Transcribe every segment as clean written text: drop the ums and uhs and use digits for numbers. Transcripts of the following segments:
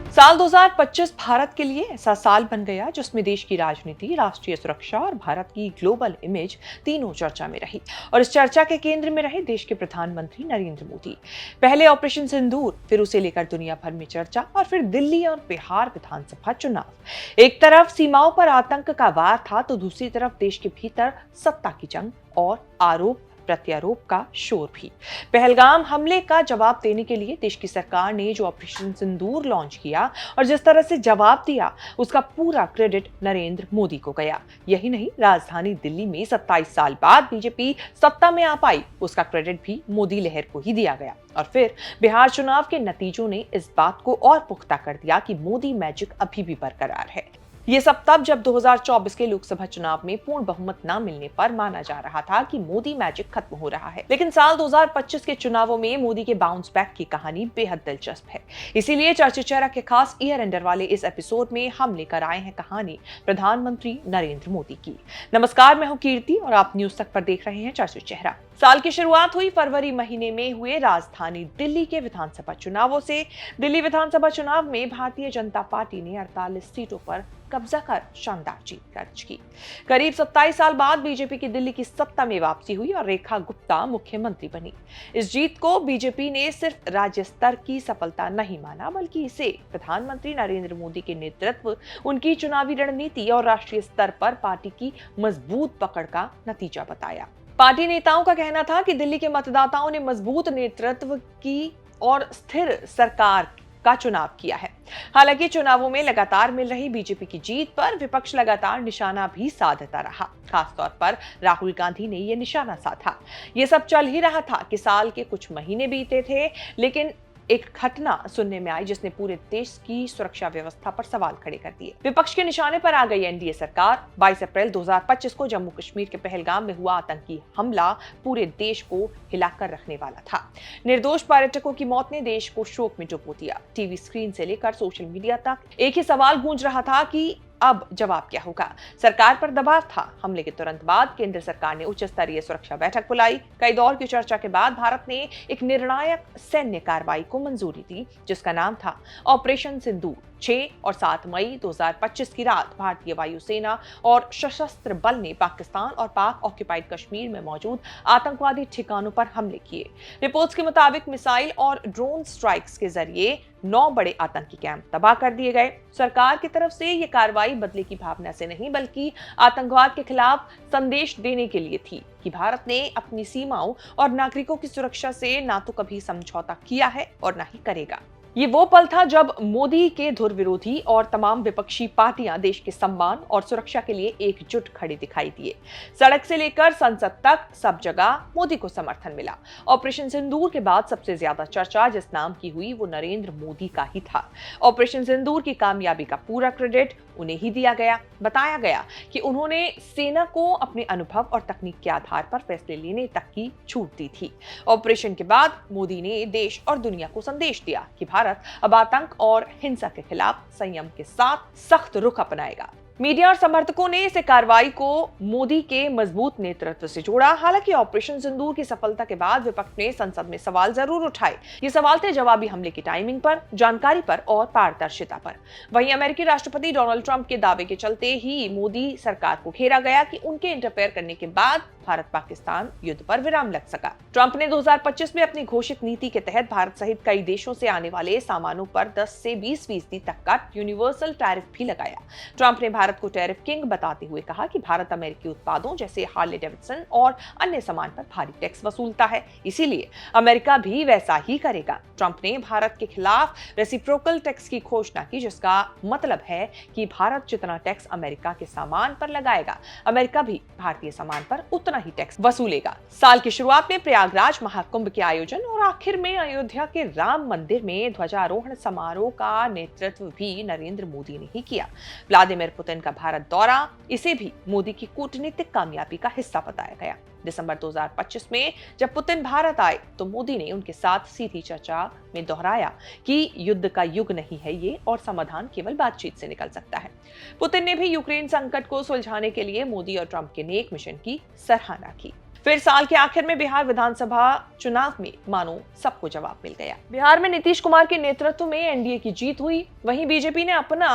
साल 2025 भारत के लिए ऐसा साल बन गया जिसमें देश की राजनीति, राष्ट्रीय सुरक्षा और भारत की ग्लोबल इमेज तीनों चर्चा में रही। और इस चर्चा के केंद्र में रहे देश के प्रधानमंत्री नरेंद्र मोदी। पहले ऑपरेशन सिंदूर, फिर उसे लेकर दुनिया भर में चर्चा, और फिर दिल्ली और बिहार विधानसभा चुनाव। एक तरफ सीमाओं पर आतंक का वार था, तो दूसरी तरफ देश के भीतर सत्ता की जंग और आरोप प्रत्यारोप का शोर भी। पहलगाम हमले का जवाब देने के लिए देश की सरकार ने जो ऑपरेशन सिंदूर लॉन्च किया और जिस तरह से जवाब दिया, उसका पूरा क्रेडिट नरेंद्र मोदी को गया। यही नहीं, राजधानी दिल्ली में 27 साल बाद बीजेपी सत्ता में आ पाई, उसका क्रेडिट भी मोदी लहर को ही दिया गया। और फिर बिहार चुनाव के नतीजों ने इस बात को और पुख्ता कर दिया कि मोदी मैजिक अभी भी बरकरार है। ये सब तब जब 2024 के लोकसभा चुनाव में पूर्ण बहुमत न मिलने पर माना जा रहा था कि मोदी मैजिक खत्म हो रहा है। लेकिन साल 2025 के चुनावों में मोदी के बाउंस बैक की कहानी बेहद दिलचस्प है। इसीलिए चर्चा चेहरा के खास ईयर एंडर वाले इस एपिसोड में हम लेकर आए हैं कहानी प्रधानमंत्री नरेंद्र मोदी की। नमस्कार, मैं हूं कीर्ति और आप न्यूज तक पर देख रहे हैं चर्चा चेहरा। साल की शुरुआत हुई फरवरी महीने में हुए राजधानी दिल्ली के विधानसभा चुनावों से। दिल्ली विधानसभा चुनाव में भारतीय जनता पार्टी ने 48 सीटों पर कब्जा कर शानदार जीत दर्ज की। करीब 27 साल बाद बीजेपी की दिल्ली की सत्ता में वापसी हुई और रेखा गुप्ता मुख्यमंत्री बनी। इस जीत को बीजेपी ने सिर्फ राज्य स्तर की सफलता नहीं माना, बल्कि इसे प्रधानमंत्री नरेंद्र मोदी के नेतृत्व, उनकी चुनावी रणनीति और राष्ट्रीय स्तर पर पार्टी की मजबूत पकड़ का नतीजा बताया। पार्टी नेताओं का कहना था कि दिल्ली के मतदाताओं ने मजबूत नेतृत्व की और स्थिर सरकार का चुनाव किया है। हालांकि चुनावों में लगातार मिल रही बीजेपी की जीत पर विपक्ष लगातार निशाना भी साधता रहा। खासतौर पर राहुल गांधी ने यह निशाना साधा। ये सब चल ही रहा था कि साल के कुछ महीने बीते थे, लेकिन एक घटना सुनने में आई जिसने पूरे देश की सुरक्षा व्यवस्था पर सवाल खड़े कर दिए। विपक्ष के निशाने पर आ गई एनडीए सरकार। 22 अप्रैल 2025 को जम्मू कश्मीर के पहलगाम में हुआ आतंकी हमला पूरे देश को हिलाकर रखने वाला था। निर्दोष पर्यटकों की मौत ने देश को शोक में डुबो दिया। टीवी स्क्रीन से लेकर सोशल मीडिया तक एक ही सवाल गूंज रहा था कि अब जवाब क्या होगा। सरकार पर दबाव था। हमले के तुरंत बाद केंद्र सरकार ने उच्च स्तरीय सुरक्षा बैठक बुलाई। कई दौर की चर्चा के बाद भारत ने एक निर्णायक सैन्य कार्रवाई को मंजूरी दी, जिसका नाम था ऑपरेशन सिंदूर। 6 और 7 मई 2025 की रात भारतीय वायुसेना और सशस्त्र बल ने पाकिस्तान और पाक ऑक्युपाइड कश्मीर में मौजूद आतंकवादी ठिकानों पर हमले किए। रिपोर्ट्स के मुताबिक मिसाइल और ड्रोन स्ट्राइक्स के जरिए 9 बड़े आतंकी कैंप तबाह कर दिए गए। सरकार की तरफ से यह कार्रवाई बदले की भावना से नहीं, बल्कि आतंकवाद के खिलाफ संदेश देने के लिए थी कि भारत ने अपनी सीमाओं और नागरिकों की सुरक्षा से ना तो कभी समझौता किया है और ना ही करेगा। ये वो पल था जब मोदी के धुर विरोधी और तमाम विपक्षी पार्टियां देश के सम्मान और सुरक्षा के लिए एकजुट खड़ी दिखाई दिए। सड़क से लेकर संसद तक सब जगह मोदी को समर्थन मिला। ऑपरेशन सिंदूर के बाद सबसे ज्यादा चर्चा जिस नाम की हुई वो नरेंद्र मोदी का ही था। ऑपरेशन सिंदूर की कामयाबी का पूरा क्रेडिट उन्हें ही दिया गया। बताया गया कि उन्होंने सेना को अपने अनुभव और तकनीक के आधार पर फैसले लेने तक की छूट दी थी। ऑपरेशन के बाद मोदी ने देश और दुनिया को संदेश दिया कि भारत अब आतंक और हिंसा के खिलाफ संयम के साथ सख्त रुख अपनाएगा। मीडिया और समर्थकों ने इस कार्रवाई को मोदी के मजबूत नेतृत्व से जोड़ा। हालांकि ऑपरेशन सिंदूर की सफलता के बाद विपक्ष ने संसद में सवाल जरूर उठाए। ये सवाल थे जवाबी हमले की टाइमिंग पर, जानकारी पर और पारदर्शिता पर। वहीं अमेरिकी राष्ट्रपति डोनाल्ड ट्रंप के दावे के चलते ही मोदी सरकार को घेरा गया कि उनके इंटरफेयर करने के बाद भारत पाकिस्तान युद्ध पर विराम लग सका। ट्रंप ने 2025 में अपनी घोषित नीति के तहत भारत सहित कई देशों से आने वाले सामानों पर 10 से 20% तक का यूनिवर्सल टैरिफ भी लगाया। ट्रंप ने भारत को टैरिफ किंग बताते हुए कहा कि भारत अमेरिकी उत्पादों जैसे हार्ले डेविडसन और अन्य सामान पर भारी टैक्स वसूलता है, इसीलिए अमेरिका भी वैसा ही करेगा। ट्रंप ने भारत के खिलाफ रेसिप्रोकल टैक्स की घोषणा की, जिसका मतलब है कि भारत जितना टैक्स अमेरिका के सामान पर लगाएगा, अमेरिका भी भारतीय सामान पर उतना ही टैक्स वसूलेगा। साल की शुरुआत में प्रयागराज महाकुंभ के आयोजन और आखिर में अयोध्या के राम मंदिर में ध्वजारोहण समारोह का नेतृत्व भी नरेंद्र मोदी ने ही किया। व्लादिमीर पुतिन का भारत दौरा, इसे भी मोदी की कूटनीतिक कामयाबी का हिस्सा बताया गया। दिसंबर 2025 में जब पुतिन भारत आए तो मोदी ने उनके साथ सीधी चर्चा में दोहराया कि युद्ध का युग नहीं है ये और समाधान केवल बातचीत से निकल सकता है। पुतिन ने भी यूक्रेन संकट को सुलझाने के लिए मोदी और ट्रंप के नेक मिशन की सराहना की। फिर साल के आखिर में बिहार विधानसभा चुनाव में मानो सबको जवाब मिल गया। बिहार में नीतीश कुमार के नेतृत्व में एनडीए की जीत हुई। वहीं बीजेपी ने अपना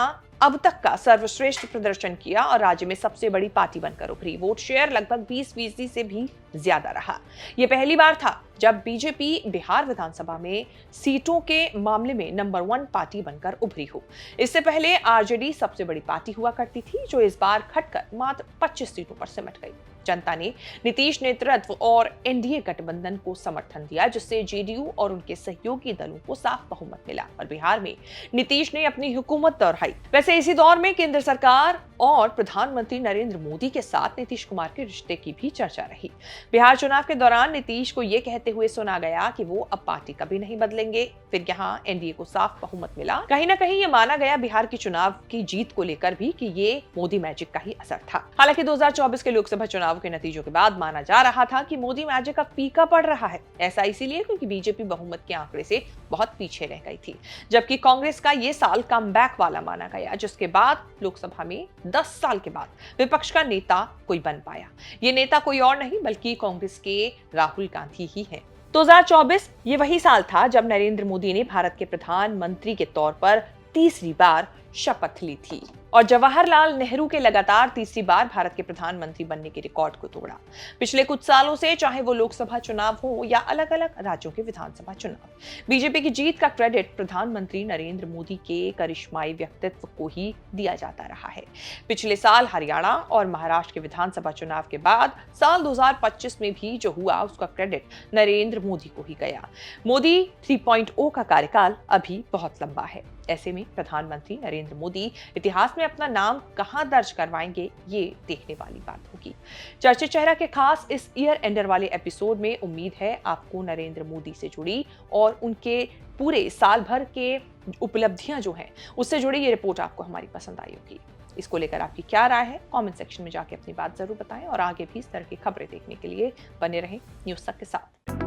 अब तक का सर्वश्रेष्ठ प्रदर्शन किया और राज्य में सबसे बड़ी पार्टी बनकर उभरी। वोट शेयर लगभग 20% से भी ज्यादा रहा। यह पहली बार था जब बीजेपी बिहार विधानसभा में सीटों के मामले में नंबर 1 पार्टी बनकर उभरी हो। इससे पहले आरजेडी सबसे बड़ी पार्टी हुआ करती थी, जो इस बार घटकर मात्र 25 सीटों पर सिमट गई। जनता ने नीतीश नेतृत्व और एनडीए गठबंधन को समर्थन दिया, जिससे जेडीयू और उनके सहयोगी दलों को साफ बहुमत मिला और बिहार में नीतीश ने अपनी हुकूमत दोहराई। वैसे इसी दौर में केंद्र सरकार और प्रधानमंत्री नरेंद्र मोदी के साथ नीतीश कुमार के रिश्ते की भी चर्चा रही। बिहार चुनाव के दौरान नीतीश को यह कहते हुए सुना गया कि वो अब पार्टी कभी नहीं बदलेंगे। फिर यहाँ एनडीए को साफ बहुमत मिला। कहीं ना कहीं ये माना गया बिहार की चुनाव की जीत को लेकर भी कि ये मोदी मैजिक का ही असर था। हालांकि 2024 के लोकसभा चुनाव के नतीजों के बाद माना जा रहा था कि मोदी मैजिक का फीका पड़ रहा है। ऐसा इसीलिए क्योंकि बीजेपी बहुमत के आंकड़े से बहुत पीछे रह गई थी, जबकि कांग्रेस का ये साल कमबैक वाला माना गया, जिसके बाद लोकसभा में 10 साल के बाद विपक्ष का नेता कोई बन पाया। ये नेता कोई और नहीं बल्कि कांग्रेस के राहुल गांधी ही हैं। 2024 ये वही साल था जब नरेंद्र मोदी ने भारत के प्रधानमंत्री के तौर पर तीसरी बार शपथ ली थी और जवाहरलाल नेहरू के लगातार तीसरी बार भारत के प्रधानमंत्री बनने के रिकॉर्ड को तोड़ा। पिछले कुछ सालों से चाहे वो लोकसभा चुनाव हो या अलग अलग राज्यों के विधानसभा चुनाव, बीजेपी की जीत का क्रेडिट प्रधानमंत्री नरेंद्र मोदी के करिश्माई व्यक्तित्व को ही दिया जाता रहा है। पिछले साल हरियाणा और महाराष्ट्र के विधानसभा चुनाव के बाद साल 2025 में भी जो हुआ उसका क्रेडिट नरेंद्र मोदी को ही गया। मोदी 3.0 का कार्यकाल अभी बहुत लंबा है। ऐसे में प्रधानमंत्री नरेंद्र मोदी इतिहास में अपना नाम कहां दर्ज करवाएंगे, ये देखने वाली बात होगी। चर्चित चेहरा के खास इस ईयर एंडर वाले एपिसोड में उम्मीद है आपको नरेंद्र मोदी से जुड़ी और उनके पूरे साल भर के उपलब्धियां जो हैं उससे जुड़ी ये रिपोर्ट आपको हमारी पसंद आई होगी। इसको लेकर आपकी क्या राय है, कमेंट सेक्शन में जाके अपनी बात जरूर बताएं और आगे भी इस तरह की खबरें देखने के लिए बने रहें न्यूज़ तक के साथ।